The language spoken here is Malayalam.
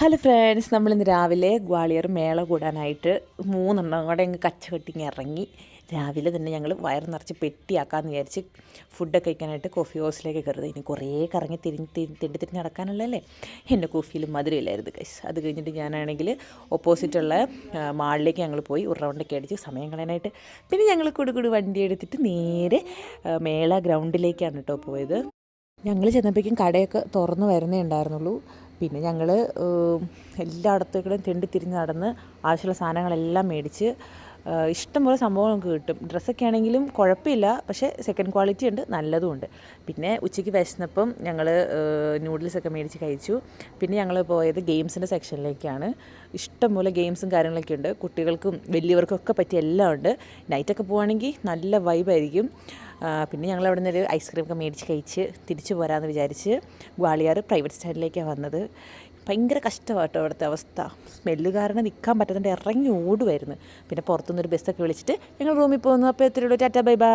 ഹലോ ഫ്രണ്ട്സ്, നമ്മളിന്ന് രാവിലെ ഗ്വാളിയർ മേള കൂടാനായിട്ട് 3 കൂടെ അങ്ങ് കച്ചകെട്ടിങ്ങ് ഇറങ്ങി. രാവിലെ തന്നെ ഞങ്ങൾ വയറ് നിറച്ച് പെട്ടിയാക്കാമെന്ന് വിചാരിച്ച് ഫുഡൊക്കെ കഴിക്കാനായിട്ട് കോഫി ഹൗസിലേക്ക് കയറുന്നത്. ഇനി കുറേ കറങ്ങി തിരിഞ്ഞ് നടക്കാനുള്ളതല്ലേ. എൻ്റെ കോഫിയിൽ മധുരമില്ലായിരുന്നു ഗൈസ്. അത് കഴിഞ്ഞിട്ട് ഞാനാണെങ്കിൽ ഓപ്പോസിറ്റുള്ള മാളിലേക്ക് ഞങ്ങൾ പോയി ഒരു റൗണ്ടൊക്കെ അടിച്ച് സമയം കളയാനായിട്ട്. പിന്നെ ഞങ്ങൾ കൂടി വണ്ടി എടുത്തിട്ട് നേരെ മേള ഗ്രൗണ്ടിലേക്കാണ് കേട്ടോ പോയത്. ഞങ്ങൾ ചെന്നപ്പോഴേക്കും കടയൊക്കെ തുറന്ന് വരുന്നേ ഉണ്ടായിരുന്നുള്ളൂ. പിന്നെ ഞങ്ങൾ എല്ലായിടത്തേക്കും തിരിഞ്ഞ് നടന്ന് ആവശ്യമുള്ള സാധനങ്ങളെല്ലാം മേടിച്ച് ഇഷ്ടംപോലെ സംഭവം നമുക്ക് കിട്ടും. ഡ്രസ്സൊക്കെ ആണെങ്കിലും കുഴപ്പമില്ല, പക്ഷേ സെക്കൻഡ് ക്വാളിറ്റി ഉണ്ട്, നല്ലതും ഉണ്ട്. പിന്നെ ഉച്ചയ്ക്ക് വിശന്നപ്പം ഞങ്ങൾ നൂഡിൽസൊക്കെ മേടിച്ച് കഴിച്ചു. പിന്നെ ഞങ്ങൾ പോയത് ഗെയിംസിൻ്റെ സെക്ഷനിലേക്കാണ്. ഇഷ്ടംപോലെ ഗെയിംസും കാര്യങ്ങളൊക്കെ ഉണ്ട്. കുട്ടികൾക്കും വലിയവർക്കും ഒക്കെ പറ്റിയ എല്ലാം ഉണ്ട്. നൈറ്റൊക്കെ പോവുകയാണെങ്കിൽ നല്ല വൈബായിരിക്കും. പിന്നെ ഞങ്ങൾ അവിടെ നിന്നൊരു ഐസ്ക്രീമൊക്കെ മേടിച്ച് കഴിച്ച് തിരിച്ചു പോരാമെന്ന് വിചാരിച്ച് ഗ്വാളിയാർ പ്രൈവറ്റ് സ്റ്റാൻഡിലേക്കാണ് വന്നത്. ഭയങ്കര കഷ്ടമാട്ടോ അവിടുത്തെ അവസ്ഥ. സ്മെല്ല് കാരണം നിൽക്കാൻ പറ്റാത്തതുകൊണ്ട് ഇറങ്ങി ഓടുമായിരുന്നു. പിന്നെ പുറത്തുനിന്നൊരു ബസ്സൊക്കെ വിളിച്ചിട്ട് ഞങ്ങൾ റൂമിൽ പോകുന്നു. അപ്പോൾ എത്രയുള്ളൂ, ടാറ്റാ ബൈ ബൈ.